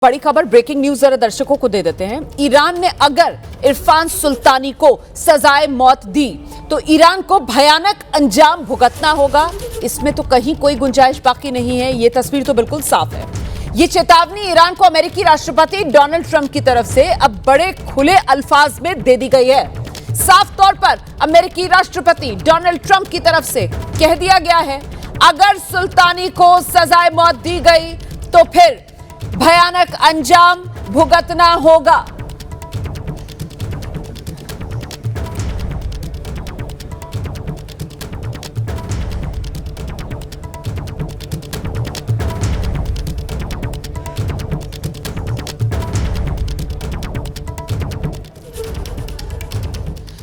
बड़ी खबर, breaking news जरा दर्शकों को दे देते हैं। ईरान ने अगर इरफान सुल्तानी को सजाए मौत दी तो ईरान को भयानक अंजाम भुगतना होगा। इसमें तो कहीं कोई गुंजाइश बाकी नहीं है। यह तस्वीर तो बिल्कुल साफ है। यह चेतावनी ईरान को अमेरिकी राष्ट्रपति डोनाल्ड ट्रंप की तरफ से अब बड़े खुले अल्फाज में दे दी गई है। साफ तौर पर अमेरिकी राष्ट्रपति डोनाल्ड ट्रंप की तरफ से कह दिया गया है, अगर सुल्तानी को सजाए मौत दी गई तो फिर भयानक अंजाम भुगतना होगा।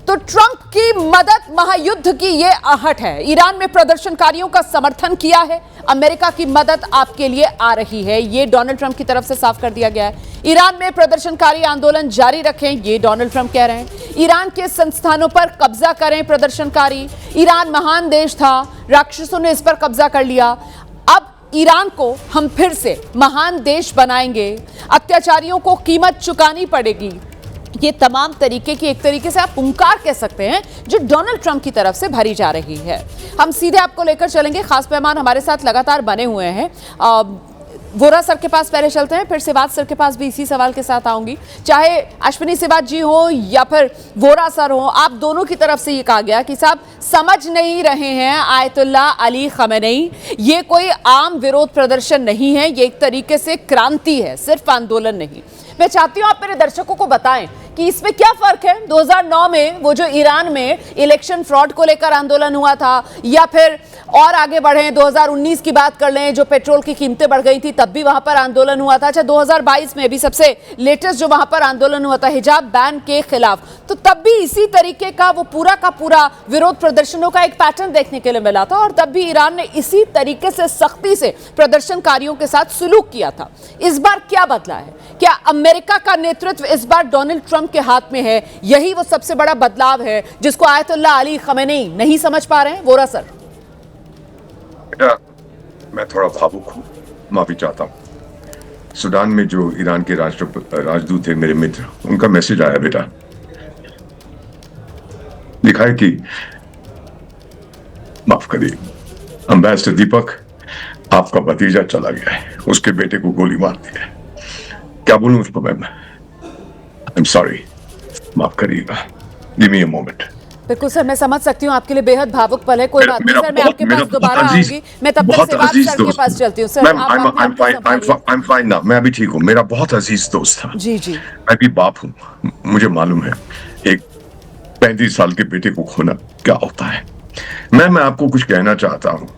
तो ट्रंप की मदद महायुद्ध की यह आहट है। ईरान में प्रदर्शनकारियों का समर्थन किया है, अमेरिका की मदद आपके लिए आ रही है, यह डोनाल्ड ट्रंप की तरफ से साफ कर दिया गया है। ईरान में प्रदर्शनकारी आंदोलन जारी रखें, यह डोनाल्ड ट्रंप कह रहे हैं। ईरान के संस्थानों पर कब्जा करें प्रदर्शनकारी। ईरान महान देश था, राक्षसों ने इस पर कब्जा कर लिया, अब ईरान को हम फिर से महान देश बनाएंगे, अत्याचारियों को कीमत चुकानी पड़ेगी। ये तमाम तरीके की, एक तरीके से आप पुकार कह सकते हैं, जो डोनाल्ड ट्रंप की तरफ से भरी जा रही है। हम सीधे आपको लेकर चलेंगे, खास मेहमान हमारे साथ लगातार बने हुए हैं। वोरा सर के पास पहले चलते हैं, फिर सिवाज सर के पास भी इसी सवाल के साथ आऊंगी। चाहे अश्विनी सिवाज जी हो या फिर वोरा सर हो, आप दोनों की तरफ से ये कहा गया कि साहब समझ नहीं रहे हैं आयतुल्ला अली खमेनी, ये कोई आम विरोध प्रदर्शन नहीं है, ये एक तरीके से क्रांति है, सिर्फ आंदोलन नहीं। मैं चाहती हूं आप मेरे दर्शकों को बताएं कि इसमें क्या फर्क है 2009 में वो जो ईरान में इलेक्शन फ्रॉड को लेकर आंदोलन हुआ था, या फिर और आगे बढ़े 2019 की बात कर लें, जो पेट्रोल की कीमतें बढ़ गई थी तब भी वहां पर आंदोलन हुआ था। अच्छा, 2022 में भी सबसे लेटेस्ट जो वहां पर आंदोलन हुआ था हिजाब बैन के खिलाफ, तो तब भी इसी तरीके का वो पूरा का पूरा विरोध प्रदर्शनों का एक पैटर्न देखने के लिए मिला था, और तब भी ईरान ने इसी तरीके से सख्ती से प्रदर्शनकारियों के साथ सुलूक किया था। इस बार क्या बदला है? क्या अमेरिका का नेतृत्व इस बार डोनाल्ड ट्रंप के हाथ में है? यही वो सबसे बड़ा बदलाव है जिसको आयतुल्ला अली खमेनी नहीं समझ पा रहे हैं। वोरा सर। बेटा, मैं थोड़ा भावुक हूं, माफी चाहता हूं। सूडान में जो ईरान के राजदूत थे, मेरे मित्र, उनका मैसेज आया बेटा, लिखा है कि माफ करिए एम्बेसडर दीपक, आपका भतीजा चला गया है, उसके बेटे को गोली मार दी है। क्या बोलूं उस पर मैम? आई एम सॉरी, माफ करिएगा, गिव मी अ मोमेंट। बिल्कुल सर, मैं समझ सकती हूँ, आपके लिए बेहद भावुक पल है। कोई बात नहीं सर, मैं आपके पास दोबारा आऊंगी। मैं तब तक सिवाज सर के पास चलती हूँ। सर आई एम फाइन ना, मैं अभी ठीक हूँ। मेरा बहुत अजीज दोस्त था। जी जी। मैं भी बाप हूँ, मुझे मालूम है एक 35 साल के बेटे को खोना क्या होता है। मैं आपको कुछ कहना चाहता हूँ,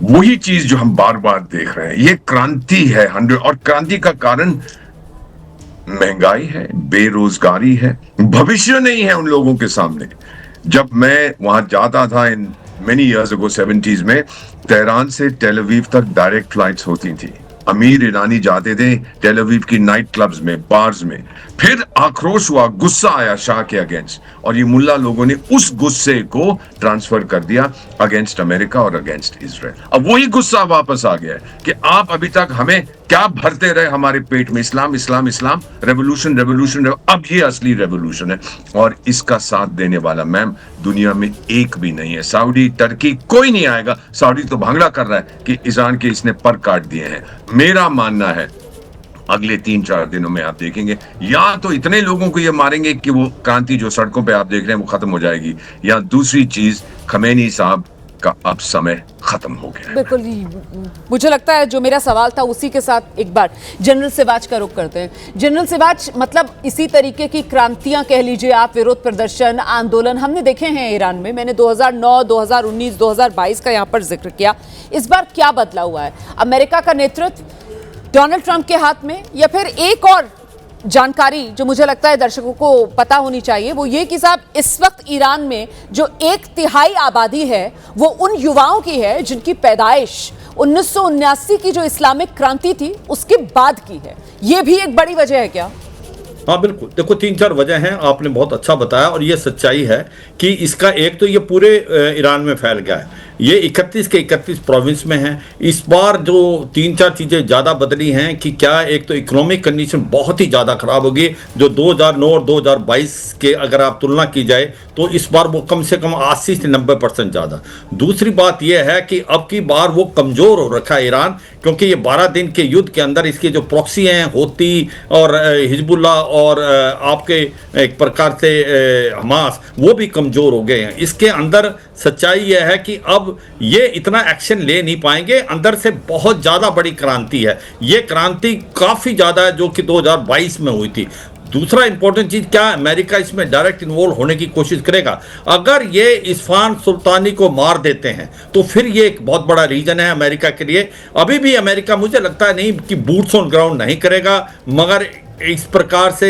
वही चीज जो हम बार बार देख रहे हैं, ये क्रांति है 100, और क्रांति का कारण महंगाई है, बेरोजगारी है, भविष्य नहीं है उन लोगों के सामने। जब मैं वहां जाता था in many years ago 70s में, तेहरान से टेल अवीव तक डायरेक्ट फ्लाइट्स होती थी। अमीर ईरानी जाते थे टेल अवीव की नाइट क्लब्स में, बार्स में। फिर आक्रोश हुआ, गुस्सा आया शाह के अगेंस्ट, और ये मुल्ला लोगों ने उस गुस्से को ट्रांसफर कर दिया अगेंस्ट अमेरिका और अगेंस्ट इजराइल। अब वही गुस्सा वापस आ गया है कि आप अभी तक हमें क्या भरते रहे हमारे पेट में, इस्लाम इस्लाम इस्लाम, रेवोल्यूशन रेवोल्यूशन। अब ये असली रेवोल्यूशन है, और इसका साथ देने वाला मैम दुनिया में एक भी नहीं है। सऊदी, टर्की, कोई नहीं आएगा। सऊदी तो भांगड़ा कर रहा है कि ईरान के इसने पर काट दिए हैं। मेरा मानना है अगले 3-4 दिनों में आप देखेंगे, या तो इतने लोगों को ये मारेंगे कि वो क्रांति जो सड़कों पे आप देख रहे हैं वो खत्म हो जाएगी, या दूसरी चीज, खमेनी साहब का अब समय खत्म हो गया। बिल्कुल, मुझे लगता है जो मेरा सवाल था उसी के साथ एक बार जनरल सिवाज का रुख करते हैं। जनरल सिवाज, मतलब इसी तरीके की क्रांतियां कह लीजिए आप, विरोध प्रदर्शन, आंदोलन हमने देखे हैं ईरान में। मैंने 2009, 2019, 2022 का यहां पर जिक्र किया। इस बार क्या बदला हुआ है? अमेरिका का नेतृत्व डोनाल्ड ट्रंप के हाथ में, या फिर एक और जानकारी जो मुझे लगता है दर्शकों को पता होनी चाहिए, वो ये कि साहब इस वक्त ईरान में जो 1/3 आबादी है वो उन युवाओं की है जिनकी पैदाइश 1979 की जो इस्लामिक क्रांति थी उसके बाद की है। ये भी एक बड़ी वजह है क्या? हाँ बिल्कुल, देखो 3-4 वजह हैं, आपने बहुत अच्छा बताया, और ये सच्चाई है कि इसका एक तो ये पूरे ईरान में फैल गया है। ये 31 के 31 प्रोविंस में हैं। इस बार जो 3-4 चीज़ें ज़्यादा बदली हैं कि क्या, एक तो इकोनॉमिक कंडीशन बहुत ही ज़्यादा ख़राब होगी, जो 2009 और 2022 के अगर आप तुलना की जाए तो इस बार वो कम से कम 80 से 90% ज़्यादा। दूसरी बात यह है कि अब की बार वो कमज़ोर हो रखा है ईरान, क्योंकि ये 12 दिन के युद्ध के अंदर इसके जो प्रॉक्सी हैं, होती और हिजबुल्ला और आपके एक प्रकार से हमास, वो भी कमज़ोर हो गए हैं। इसके अंदर सच्चाई यह है कि अब ये इतना एक्शन ले नहीं पाएंगे। अंदर से बहुत ज़्यादा बड़ी क्रांति है, ये क्रांति काफ़ी ज़्यादा है जो कि 2022 में हुई थी। दूसरा इंपॉर्टेंट चीज़ क्या, अमेरिका इसमें डायरेक्ट इन्वॉल्व होने की कोशिश करेगा। अगर ये इस्फहान सुल्तानी को मार देते हैं तो फिर ये एक बहुत बड़ा रीजन है अमेरिका के लिए। अभी भी अमेरिका मुझे लगता है नहीं कि बूट्स ऑन ग्राउंड नहीं करेगा, मगर इस प्रकार से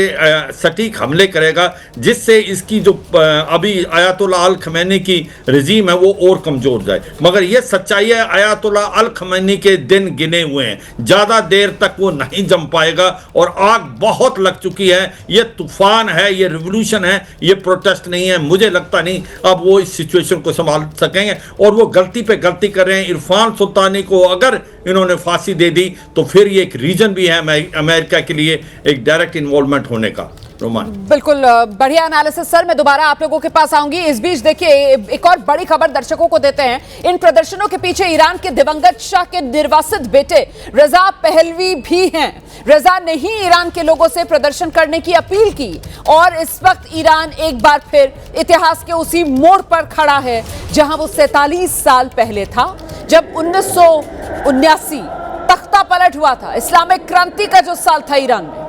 सटीक हमले करेगा जिससे इसकी जो अभी आयतुल्लाह अल खमैनी की रजीम है वो और कमज़ोर जाए। मगर ये सच्चाई है, आयतुल्लाह अल खमैनी के दिन गिने हुए हैं, ज़्यादा देर तक वो नहीं जम पाएगा और आग बहुत लग चुकी है। ये तूफान है, ये रिवोल्यूशन है, ये प्रोटेस्ट नहीं है। मुझे लगता नहीं अब वो इस सिचुएशन को संभाल सकेंगे और वो गलती पे गलती कर रहे हैं। इरफान सुल्तानी को अगर इन्होंने फांसी दे दी तो फिर ये एक रीजन भी है अमेरिका के लिए एक डायरेक्ट इन्वॉल्वमेंट होने का। रोमान, बिल्कुल बढ़िया एनालिसिस सर। मैं दोबारा आप लोगों के पास आऊंगी। इस बीच देखिए एक और बड़ी खबर दर्शकों को देते हैं। इन प्रदर्शनों के पीछे ईरान के दिवंगत शाह के निर्वासित बेटे रजा पहलवी भी हैं। रजा ने ही ईरान के लोगों से प्रदर्शन करने की अपील की और इस वक्त ईरान एक बार फिर इतिहास के उसी मोड़ पर खड़ा है जहां वो 47 साल पहले था, जब 1979 तख्ता पलट हुआ था, इस्लामिक क्रांति का जो साल था ईरान में।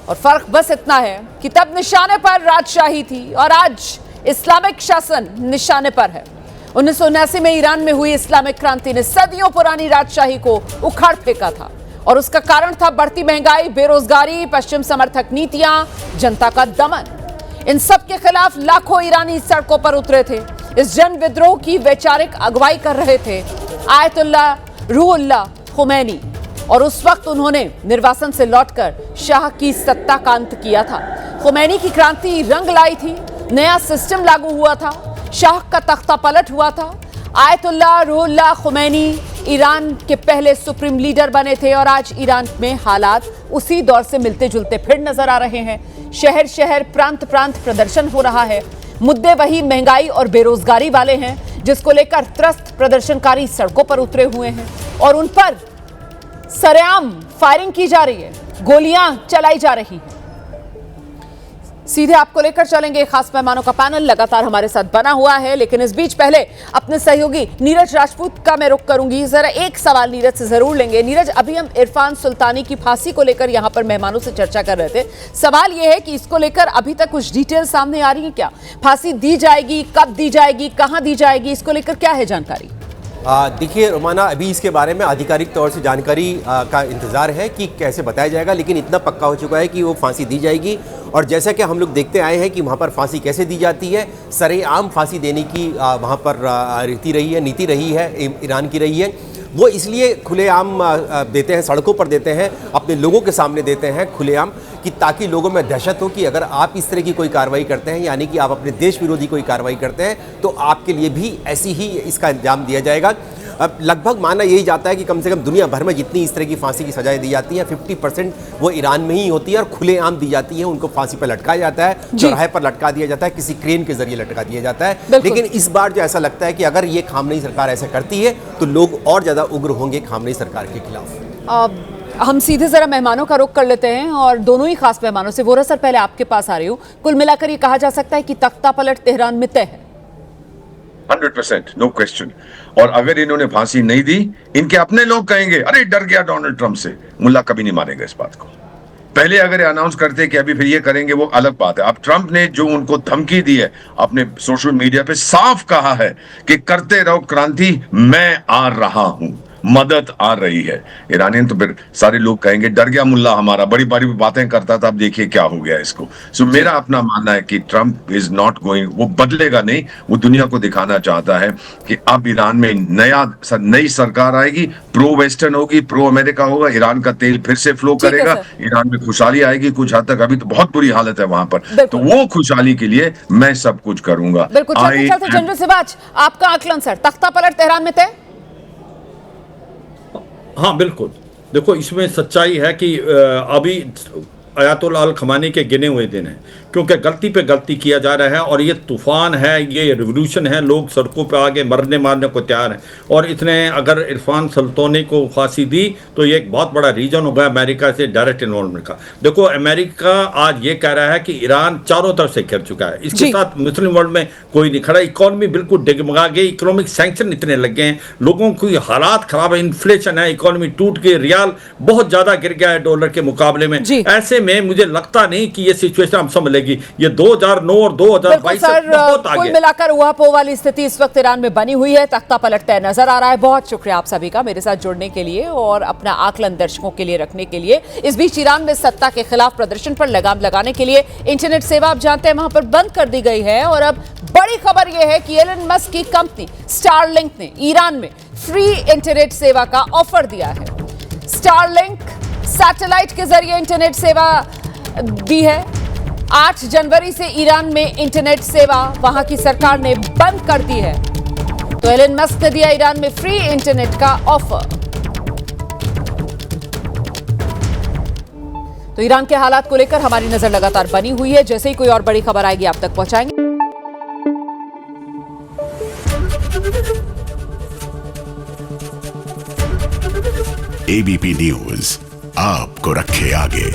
और फर्क बस इतना है कि तब निशाने पर राजशाही थी और आज इस्लामिक शासन निशाने पर है। 1979 में ईरान में हुई इस्लामिक क्रांति ने सदियों पुरानी राजशाही को उखाड़ फेंका था और उसका कारण था बढ़ती महंगाई, बेरोजगारी, पश्चिम समर्थक नीतियां, जनता का दमन। इन सब के खिलाफ लाखों ईरानी सड़कों पर उतरे थे। इस जन विद्रोह की वैचारिक अगुवाई कर रहे थे आयतुल्लाह रूहुल्लाह खुमैनी और उस वक्त उन्होंने निर्वासन से लौटकर शाह की सत्ता का अंत किया था। खुमैनी की क्रांति रंग लाई थी, नया सिस्टम लागू हुआ था, शाह का तख्ता पलट हुआ था। आयतुल्लाह रूहुल्लाह खुमैनी ईरान के पहले सुप्रीम लीडर बने थे और आज ईरान में हालात उसी दौर से मिलते जुलते फिर नजर आ रहे हैं। शहर शहर, प्रांत प्रांत प्रदर्शन हो रहा है। मुद्दे वही महंगाई और बेरोजगारी वाले हैं जिसको लेकर त्रस्त प्रदर्शनकारी सड़कों पर उतरे हुए हैं और उन पर सरेआम फायरिंग की जा रही है, गोलियां चलाई जा रही हैं। सीधे आपको लेकर चलेंगे। खास मेहमानों का पैनल लगातार हमारे साथ बना हुआ है, लेकिन इस बीच पहले अपने सहयोगी नीरज राजपूत का मैं रुख करूंगी। जरा एक सवाल नीरज से जरूर लेंगे। नीरज, अभी हम इरफान सुल्तानी की फांसी को लेकर यहां पर मेहमानों से चर्चा कर रहे थे। सवाल यह है कि इसको लेकर अभी तक कुछ डिटेल सामने आ रही है क्या? फांसी दी जाएगी, कब दी जाएगी, कहां दी जाएगी, इसको लेकर क्या है जानकारी? देखिए रोमाना, अभी इसके बारे में आधिकारिक तौर से जानकारी का इंतज़ार है कि कैसे बताया जाएगा, लेकिन इतना पक्का हो चुका है कि वो फांसी दी जाएगी। और जैसा कि हम लोग देखते आए हैं कि वहाँ पर फांसी कैसे दी जाती है, सरेआम फांसी देने की वहाँ पर नीति रही है, ईरान की रही है। वो इसलिए खुलेआम देते हैं, सड़कों पर देते हैं, अपने लोगों के सामने देते हैं खुलेआम, कि ताकि लोगों में दहशत हो कि अगर आप इस तरह की कोई कार्रवाई करते हैं, यानी कि आप अपने देश विरोधी कोई कार्रवाई करते हैं, तो आपके लिए भी ऐसी ही इसका अंजाम दिया जाएगा। अब लगभग माना यही जाता है कि कम से कम दुनिया भर में जितनी इस तरह की फांसी की सजाएं दी जाती हैं, 50% वो ईरान में ही होती है और खुलेआम दी जाती है। उनको फांसी पर लटकाया जाता है, चौराहे पर लटका दिया जाता है, किसी क्रेन के जरिए लटका दिया जाता है। लेकिन इस बार जो ऐसा लगता है कि अगर ये खामनेई सरकार ऐसा करती है तो लोग और ज़्यादा उग्र होंगे खामनेई सरकार के खिलाफ। हम सीधे जरा मेहमानों का रुख कर लेते हैं और दोनों ही खास मेहमानों से। वोरा सर, पहले आपके पास आ रही हूँ। कुल मिलाकर ये कहा जा सकता है कि तख्ता पलट तेहरान में तय है। 100%, नो क्वेश्चन। और अगर इन्होंने फांसी नहीं दी, इनके अपने लोग कहेंगे अरे डर गया डोनाल्ड ट्रंप से। मुल्ला कभी नहीं मानेगा इस बात को। पहले अगर अनाउंस करते कि अभी फिर ये करेंगे, वो अलग बात है। अब ट्रंप ने जो उनको धमकी दी है, अपने सोशल मीडिया पे साफ कहा है कि करते रहो क्रांति, मैं आ रहा हूं। मदद आ रही है। ईरानियन तो फिर सारे लोग कहेंगे डर गया मुल्ला हमारा, बड़ी बड़ी बातें करता था, अब देखिए क्या हो गया इसको। सो मेरा अपना मानना है कि ट्रंप इज नॉट गोइंग, वो बदलेगा नहीं, वो दुनिया को दिखाना चाहता है कि अब ईरान में नई सरकार आएगी, प्रो वेस्टर्न होगी, प्रो अमेरिका होगा, ईरान का तेल फिर से फ्लो ठीक है करेगा, सर। ईरान में खुशहाली आएगी कुछ हद तक। अभी तो बहुत बुरी हालत है वहां पर, तो बिल्कुल। वो खुशहाली के लिए मैं सब कुछ करूंगा। बिल्कुल। चलते चलते जनरल सिबाच, आपका आकलन सर, तख्ता पलट तेहरान में तय? हाँ बिल्कुल, देखो इसमें सच्चाई है कि अभी अयातुल्लाह अल खमानी के गिने हुए दिन हैं, क्योंकि गलती पे गलती किया जा रहा है और ये तूफान है, ये रिवोल्यूशन है, लोग सड़कों पे आगे मरने मारने को तैयार हैं। और इतने अगर इरफान सल्तोनी को फांसी दी तो ये एक बहुत बड़ा रीजन होगा अमेरिका से डायरेक्ट इन्वॉल्वमेंट का। देखो अमेरिका आज ये कह रहा है कि ईरान चारों तरफ से घिर चुका है, इसके साथ मुस्लिम वर्ल्ड में कोई नहीं खड़ा, इकॉनमी बिल्कुल डगमगा गई, इकोनॉमिक सैंक्शन इतने लग गए हैं, लोगों की हालात खराब है, इन्फ्लेशन है, इकोनॉमी टूट गई, रियाल बहुत ज्यादा गिर गया है डॉलर के मुकाबले में। ऐसे में मुझे लगता नहीं कि ये सिचुएशन हम संभलेगी। ये 2009 और 2022 से बहुत आगे। कुल मिलाकर ऊहापोह वाली स्थिति इस वक्त ईरान में बनी हुई है, तख्ता पलट तय नजर आ रहा है। बहुत शुक्रिया आप सभी का मेरे साथ जुड़ने के लिए और अपना आकलन दर्शकों के लिए रखने के लिए। इस बीच ईरान में सत्ता के खिलाफ प्रदर्शन पर लगाम लगाने के लिए इंटरनेट सेवा आप जानते हैं वहां पर बंद कर दी गई है। और अब बड़ी खबर यह है कि एलन मस्क की कंपनी स्टारलिंक ने ईरान में फ्री इंटरनेट सेवा का ऑफर दिया है। स्टारलिंक सैटेलाइट के जरिए इंटरनेट सेवा दी है। 8 जनवरी से ईरान में इंटरनेट सेवा वहां की सरकार ने बंद कर दी है। तो एलन मस्क ने दिया ईरान में फ्री इंटरनेट का ऑफर। तो ईरान के हालात को लेकर हमारी नजर लगातार बनी हुई है, जैसे ही कोई और बड़ी खबर आएगी आप तक पहुंचाएंगे। एबीपी न्यूज आपको रखे आगे।